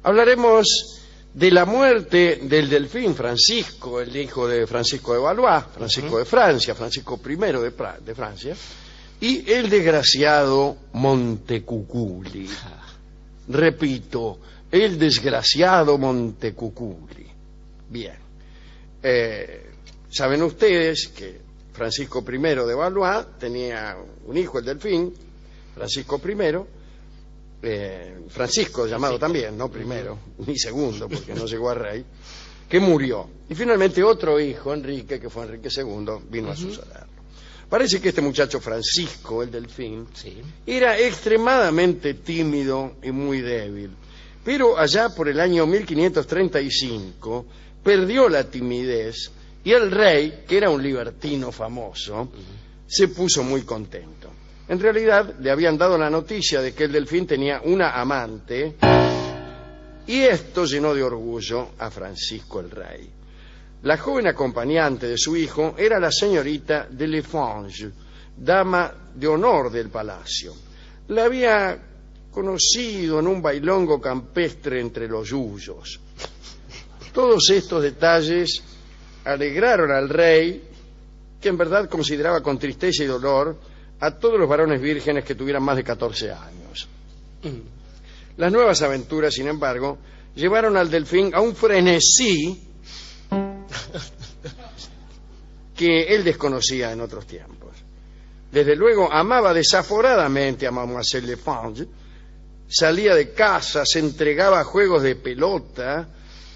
Hablaremos de la muerte del delfín Francisco, el hijo de Francisco de Valois, Francisco de Francia, Francisco I de Francia, y el desgraciado Montecuculi. Repito, el desgraciado Montecuculi. Bien. Saben ustedes que Francisco I de Valois tenía un hijo, el delfín, Francisco Francisco llamado también, no primero, ni segundo, porque no llegó a rey, que murió. Y finalmente otro hijo, Enrique, que fue Enrique II, vino a sucederlo. Parece que este muchacho Francisco, el delfín, era extremadamente tímido y muy débil. Pero allá por el año 1535 perdió la timidez y el rey, que era un libertino famoso, se puso muy contento. En realidad le habían dado la noticia de que el delfín tenía una amante y esto llenó de orgullo a Francisco el rey. La joven acompañante de su hijo era la señorita de Lefrange, dama de honor del palacio. La había conocido en un bailongo campestre entre los yuyos. Todos estos detalles alegraron al rey, que en verdad consideraba con tristeza y dolor a todos los varones vírgenes que tuvieran más de 14 años. Las nuevas aventuras, sin embargo, llevaron al delfín a un frenesí que él desconocía en otros tiempos. Desde luego amaba desaforadamente a Mademoiselle Lefrange, salía de casa, se entregaba a juegos de pelota,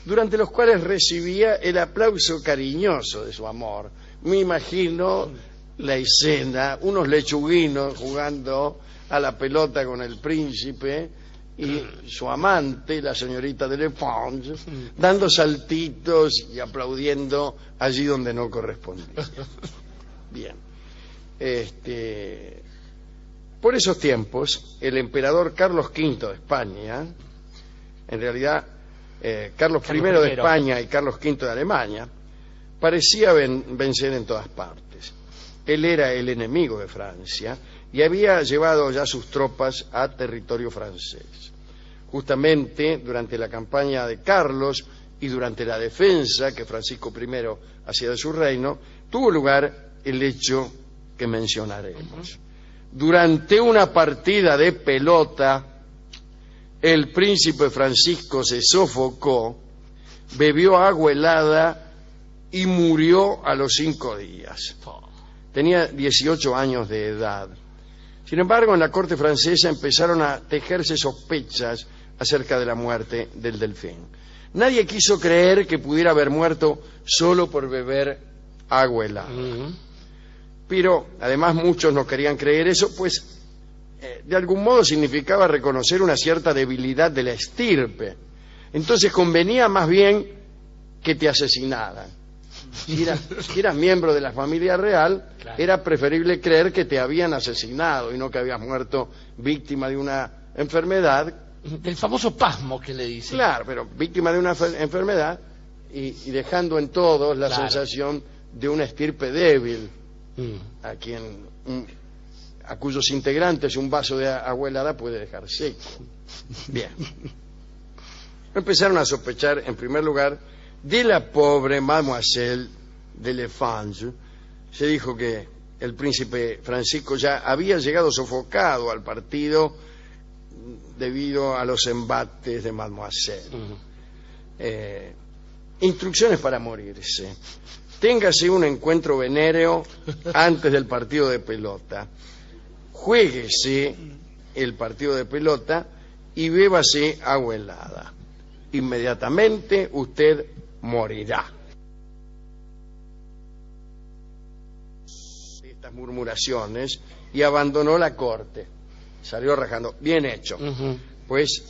durante los cuales recibía el aplauso cariñoso de su amor. Me imagino la escena, unos lechuguinos jugando a la pelota con el príncipe y su amante, la señorita de Lefrange, dando saltitos y aplaudiendo allí donde no correspondía. Bien. Por esos tiempos, el emperador Carlos V de España, en realidad Carlos I de España y Carlos V de Alemania, parecía vencer en todas partes. Él era el enemigo de Francia y había llevado ya sus tropas a territorio francés. Justamente durante la campaña de Carlos y durante la defensa que Francisco I hacía de su reino, tuvo lugar el hecho que mencionaremos. Durante una partida de pelota, el príncipe Francisco se sofocó, bebió agua helada y murió a los 5 días. Tenía 18 años de edad. Sin embargo, en la corte francesa empezaron a tejerse sospechas acerca de la muerte del delfín. Nadie quiso creer que pudiera haber muerto solo por beber agua helada. Pero, además, muchos no querían creer eso, pues de algún modo significaba reconocer una cierta debilidad de la estirpe. Entonces convenía más bien que te asesinaran. Si eras miembro de la familia real, claro, era preferible creer que te habían asesinado y no que habías muerto víctima de una enfermedad. El famoso pasmo que le dicen. Claro, pero víctima de una enfermedad y dejando en todos la sensación de una estirpe débil, a cuyos integrantes un vaso de agua helada puede dejar seco. Bien. Empezaron a sospechar, en primer lugar, de la pobre Mademoiselle de Lefrange. Se dijo que el príncipe Francisco ya había llegado sofocado al partido debido a los embates de Mademoiselle. Instrucciones para morirse. Téngase un encuentro venéreo antes del partido de pelota. Juéguese el partido de pelota y bébase agua helada. Inmediatamente usted morirá. Estas murmuraciones y abandonó la corte. Salió rajando. Bien hecho. Pues,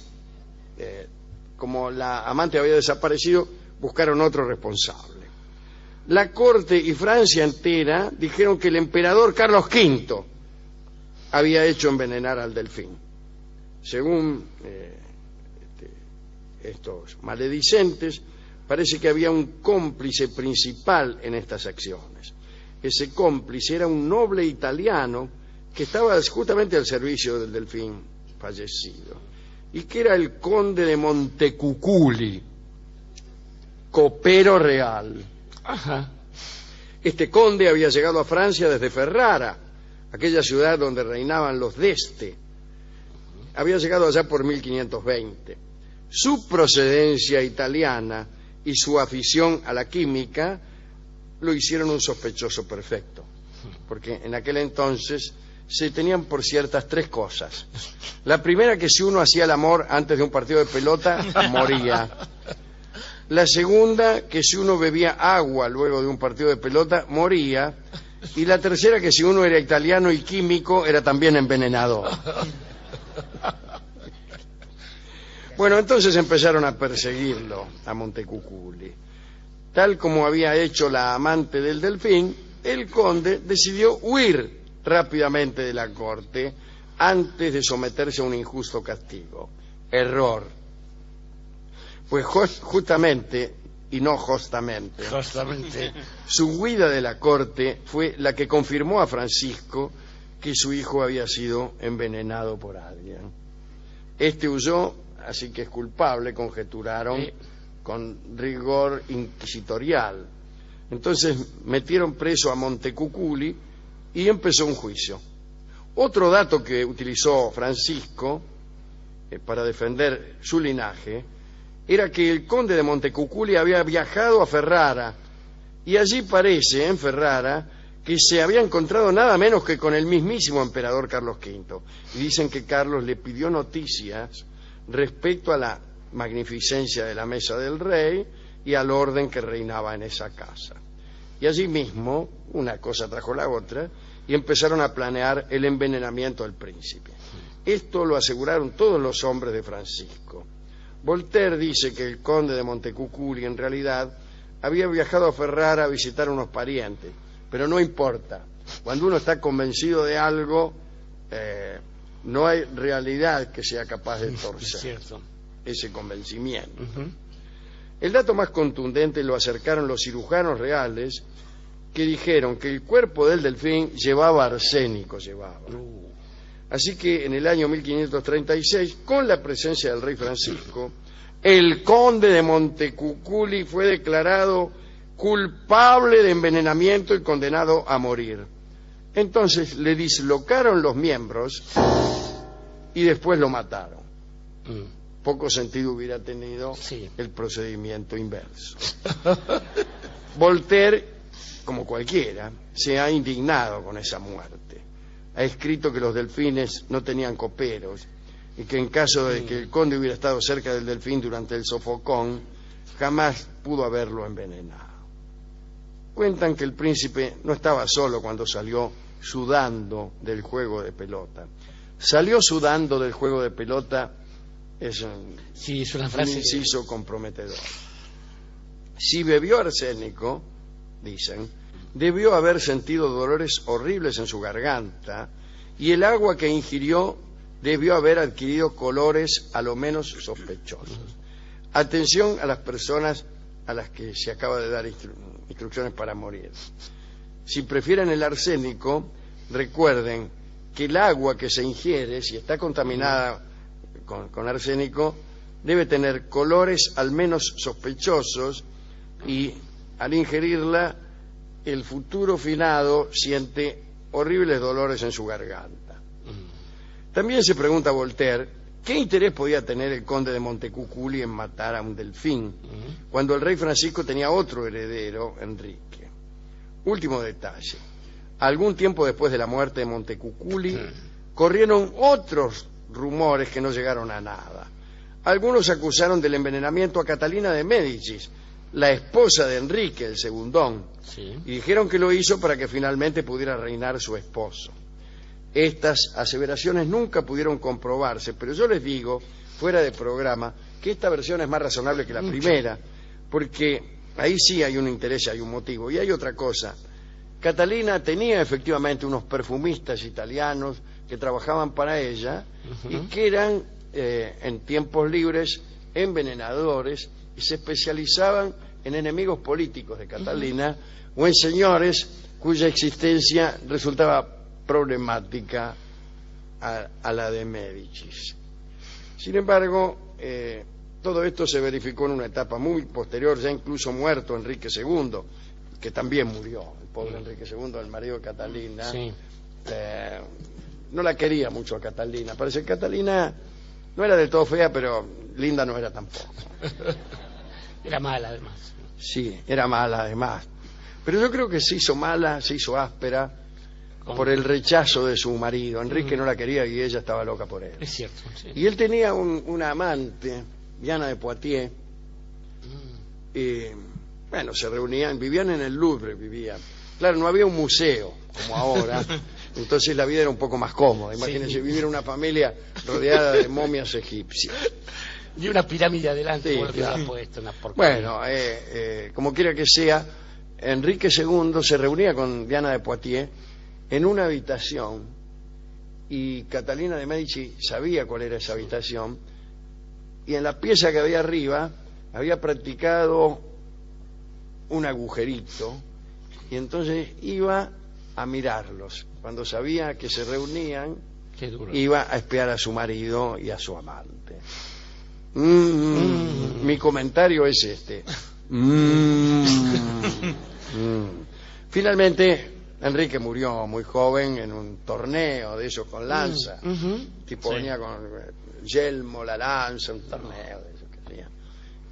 como la amante había desaparecido, buscaron otro responsable. La corte y Francia entera dijeron que el emperador Carlos V había hecho envenenar al delfín. Según estos maledicentes, parece que había un cómplice principal en estas acciones. Ese cómplice era un noble italiano que estaba justamente al servicio del delfín fallecido. y que era el conde de Montecuculi, copero real. Ajá. Este conde había llegado a Francia desde Ferrara, aquella ciudad donde reinaban los d'Este. Había llegado allá por 1520. Su procedencia italiana y su afición a la química lo hicieron un sospechoso perfecto, porque en aquel entonces se tenían por ciertas tres cosas. La primera, que si uno hacía el amor antes de un partido de pelota, moría. La segunda, que si uno bebía agua luego de un partido de pelota, moría. Y la tercera, que si uno era italiano y químico, era también envenenado. Bueno, entonces empezaron a perseguirlo a Montecuculi. Tal como había hecho la amante del Delfín, el conde decidió huir rápidamente de la corte antes de someterse a un injusto castigo. Error. Pues justamente, y no justamente, su huida de la corte fue la que confirmó a Francisco que su hijo había sido envenenado por alguien. Este huyó, así que es culpable, conjeturaron con rigor inquisitorial. Entonces metieron preso a Montecuculi y empezó un juicio. Otro dato que utilizó Francisco para defender su linaje era que el conde de Montecuculi había viajado a Ferrara y allí parece, en Ferrara, que se había encontrado nada menos que con el mismísimo emperador Carlos V. Y dicen que Carlos le pidió noticias respecto a la magnificencia de la mesa del rey y al orden que reinaba en esa casa. Y allí mismo, una cosa trajo la otra, y empezaron a planear el envenenamiento del príncipe. Esto lo aseguraron todos los hombres de Francisco. Voltaire dice que el conde de Montecuculi en realidad había viajado a Ferrara a visitar a unos parientes, pero no importa. Cuando uno está convencido de algo, no hay realidad que sea capaz de torcer ese convencimiento. El dato más contundente lo acercaron los cirujanos reales, que dijeron que el cuerpo del Delfín llevaba arsénico. Así que en el año 1536, con la presencia del rey Francisco, el conde de Montecuculi fue declarado culpable de envenenamiento y condenado a morir. Entonces le dislocaron los miembros y después lo mataron. Poco sentido hubiera tenido el procedimiento inverso. Voltaire, como cualquiera, se ha indignado con esa muerte. Ha escrito que los delfines no tenían coperos y que en caso de que el conde hubiera estado cerca del delfín durante el sofocón, jamás pudo haberlo envenenado. Cuentan que el príncipe no estaba solo cuando salió sudando del juego de pelota. Salió sudando del juego de pelota es un inciso comprometedor. Si bebió arsénico, dicen, debió haber sentido dolores horribles en su garganta y el agua que ingirió debió haber adquirido colores a lo menos sospechosos. Atención a las personas a las que se acaba de dar instrucciones para morir. Si prefieren el arsénico, recuerden que el agua que se ingiere, si está contaminada con arsénico, debe tener colores al menos sospechosos y al ingerirla el futuro finado siente horribles dolores en su garganta. También se pregunta Voltaire qué interés podía tener el conde de Montecuculi en matar a un delfín cuando el rey Francisco tenía otro heredero, Enrique. Último detalle: algún tiempo después de la muerte de Montecuculi corrieron otros rumores que no llegaron a nada. Algunos acusaron del envenenamiento a Catalina de Médicis, la esposa de Enrique, el segundón, y dijeron que lo hizo para que finalmente pudiera reinar su esposo. Estas aseveraciones nunca pudieron comprobarse, pero yo les digo, fuera de programa, que esta versión es más razonable que la primera, porque ahí sí hay un interés, hay un motivo. Y hay otra cosa: Catalina tenía efectivamente unos perfumistas italianos que trabajaban para ella y que eran en tiempos libres envenenadores y se especializaban en enemigos políticos de Catalina o en señores cuya existencia resultaba problemática a la de Médicis. Sin embargo, todo esto se verificó en una etapa muy posterior, ya incluso muerto Enrique II, que también murió, el pobre Enrique II, el marido de Catalina. Sí. No la quería mucho a Catalina. Parece que Catalina no era del todo fea, pero linda no era tampoco. Era mala, además. Sí, era mala, además. Pero yo creo que se hizo mala, se hizo áspera por el rechazo de su marido. Enrique no la quería y ella estaba loca por él. Es cierto, sí. Y él tenía una amante, Diana de Poitiers, y bueno, se reunían, vivían en el Louvre, vivían. Claro, no había un museo como ahora, entonces la vida era un poco más cómoda. Imagínense vivir una familia rodeada de momias egipcias. Y una pirámide adelante, Sí, como lo que claro. se ha puesto, una porquería. Bueno, como quiera que sea, Enrique II se reunía con Diana de Poitiers en una habitación y Catalina de Medici sabía cuál era esa habitación y en la pieza que había arriba había practicado un agujerito y entonces iba a mirarlos. Cuando sabía que se reunían, Qué duro. iba a espiar a su marido y a su amante. Mi comentario es este. Finalmente, Enrique murió muy joven en un torneo de esos con lanza. Tipo Sí. venía con yelmo, la lanza, un torneo de esos que tenía.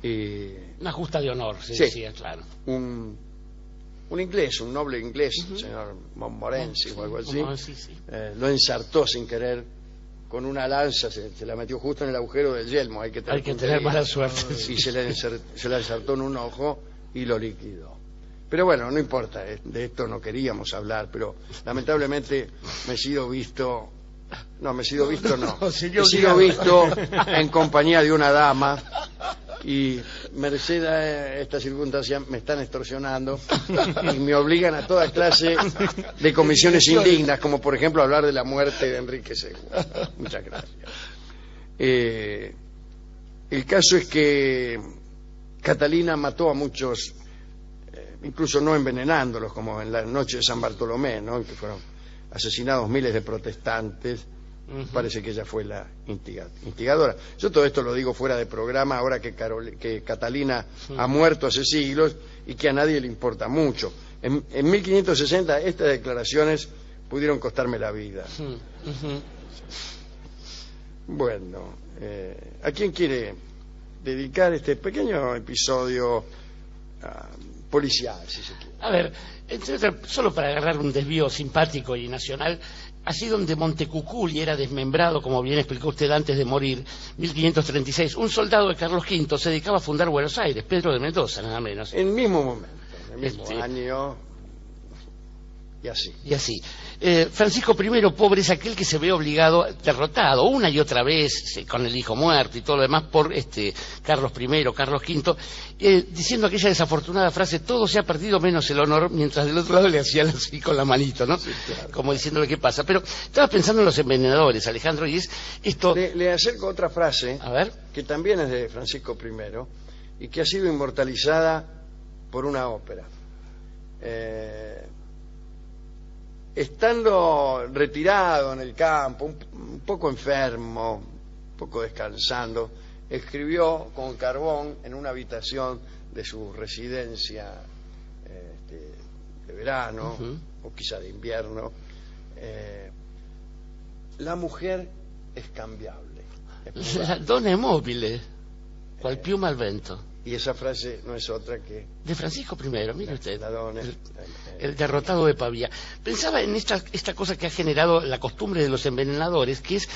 Y Una justa de honor, se Sí. decía, claro. un inglés, un noble inglés, el señor Montmorency o algo así, Sí. lo ensartó sin querer con una lanza, se la metió justo en el agujero del yelmo. Hay que tener puntería. mala suerte. Y se la ensartó en un ojo y lo liquidó. Pero bueno, no importa, de esto no queríamos hablar, pero lamentablemente me he sido visto... No, he sido visto en compañía de una dama y merced a esta circunstancia me están extorsionando y me obligan a toda clase de comisiones indignas, como por ejemplo hablar de la muerte de Enrique II. Muchas gracias. El caso es que Catalina mató a muchos, incluso no envenenándolos, como en la noche de San Bartolomé, ¿no? En que fueron asesinados miles de protestantes. Parece que ella fue la instigadora. Yo todo esto lo digo fuera de programa, ahora que Catalina ha muerto hace siglos y que a nadie le importa mucho. En 1560 estas declaraciones pudieron costarme la vida. Bueno, ¿a quién quiere dedicar este pequeño episodio policial, si se quiere? A ver, solo para agarrar un desvío simpático y nacional, así donde Montecuculi era desmembrado, como bien explicó usted antes de morir, 1536, un soldado de Carlos V se dedicaba a fundar Buenos Aires, Pedro de Mendoza, nada menos. En el mismo momento, en el mismo año, y así. Y así. Francisco I, pobre, es aquel que se ve obligado, derrotado una y otra vez, con el hijo muerto y todo lo demás, por Carlos I, Carlos V, diciendo aquella desafortunada frase: todo se ha perdido menos el honor, mientras del otro lado le hacían así con la manito, ¿no? Sí, claro. Como diciéndole qué pasa. Pero estaba pensando en los envenenadores, Alejandro, y es esto... Le acerco otra frase, A ver. que también es de Francisco I, y que ha sido inmortalizada por una ópera. Estando retirado en el campo, un poco enfermo, un poco descansando, escribió con carbón en una habitación de su residencia de verano, o quizá de invierno: la mujer es cambiable. La donna è mobile, qual piuma al vento. Y esa frase no es otra que De Francisco I, mire usted. la donna. El derrotado de Pavía. Pensaba en esta cosa que ha generado la costumbre de los envenenadores, que es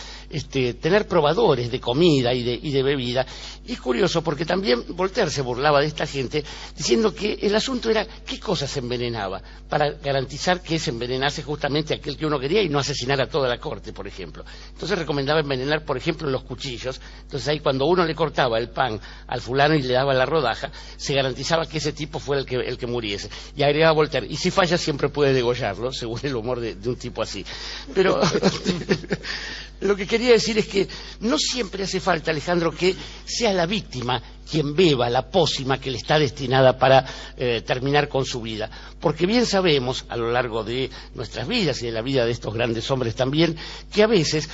tener probadores de comida y de bebida. Y es curioso porque también Voltaire se burlaba de esta gente, diciendo que el asunto era qué cosas se envenenaba, para garantizar que se envenenase justamente aquel que uno quería y no asesinar a toda la corte, por ejemplo. Entonces recomendaba envenenar, por ejemplo, los cuchillos. Entonces ahí cuando uno le cortaba el pan al fulano y le daba la rodaja, se garantizaba que ese tipo fuera el que muriese. Y agregaba Voltaire, y si falla siempre puede degollarlo, según el humor de un tipo así. Pero lo que quería decir es que no siempre hace falta, Alejandro, que sea la víctima quien beba la pócima que le está destinada para terminar con su vida. Porque bien sabemos, a lo largo de nuestras vidas y de la vida de estos grandes hombres también, que a veces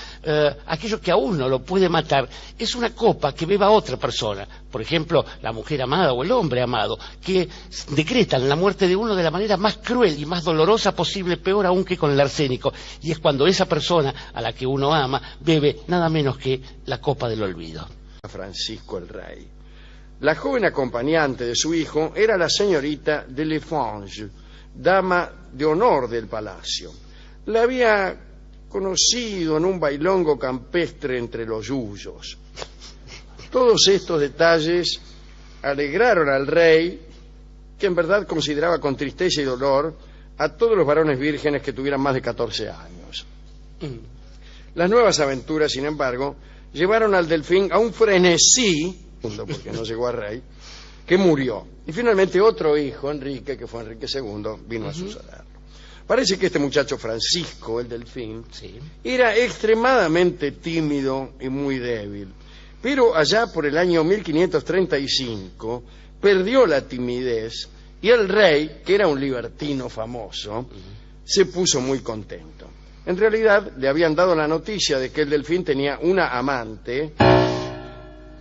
aquello que a uno lo puede matar es una copa que beba otra persona. Por ejemplo, la mujer amada o el hombre amado, que decretan la muerte de uno de la manera más cruel y más dolorosa posible, peor aún que con el arsénico. Y es cuando esa persona a la que uno ama bebe nada menos que la copa del olvido. Francisco el Rey. La joven acompañante de su hijo era la señorita de Lefrange, dama de honor del palacio. La había conocido en un bailongo campestre entre los yuyos. Todos estos detalles alegraron al rey, que en verdad consideraba con tristeza y dolor a todos los varones vírgenes que tuvieran más de 14 años. Las nuevas aventuras, sin embargo, llevaron al delfín a un frenesí, porque no llegó a rey, que murió. Y finalmente otro hijo, Enrique, que fue Enrique II, vino a sucederlo. Parece que este muchacho Francisco, el delfín, era extremadamente tímido y muy débil. Pero allá por el año 1535 perdió la timidez y el rey, que era un libertino famoso, se puso muy contento. En realidad le habían dado la noticia de que el delfín tenía una amante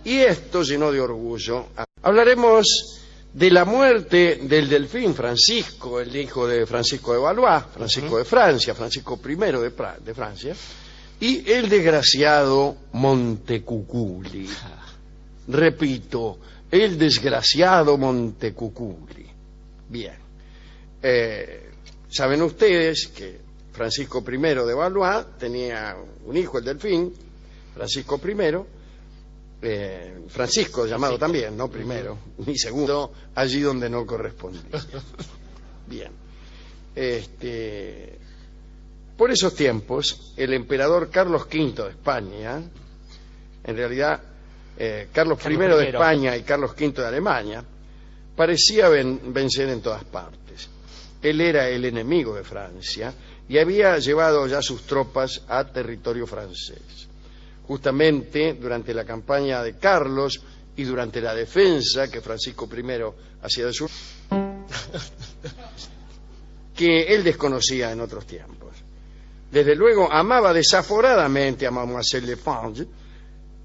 y esto llenó de orgullo. Hablaremos de la muerte del delfín Francisco, el hijo de Francisco de Valois, Francisco de Francia, Francisco I de Francia, y el desgraciado Montecuculi. Repito, el desgraciado Montecuculi. Bien. Saben ustedes que Francisco I de Valois tenía un hijo, el delfín, Francisco I, Francisco llamado también, no primero, ni segundo, allí donde no correspondía. Bien. Por esos tiempos, el emperador Carlos V de España, en realidad Carlos I de España y Carlos V de Alemania, parecía vencer en todas partes. Él era el enemigo de Francia y había llevado ya sus tropas a territorio francés. Justamente durante la campaña de Carlos y durante la defensa que Francisco I hacía de su... que él desconocía en otros tiempos. Desde luego amaba desaforadamente a Mademoiselle Lefrange,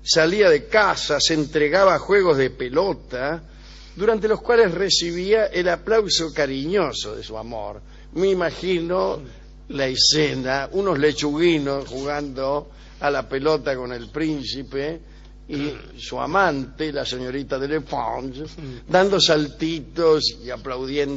salía de casa, se entregaba a juegos de pelota, durante los cuales recibía el aplauso cariñoso de su amor. Me imagino la escena, unos lechuguinos jugando a la pelota con el príncipe y su amante, la señorita de Lefrange, dando saltitos y aplaudiendo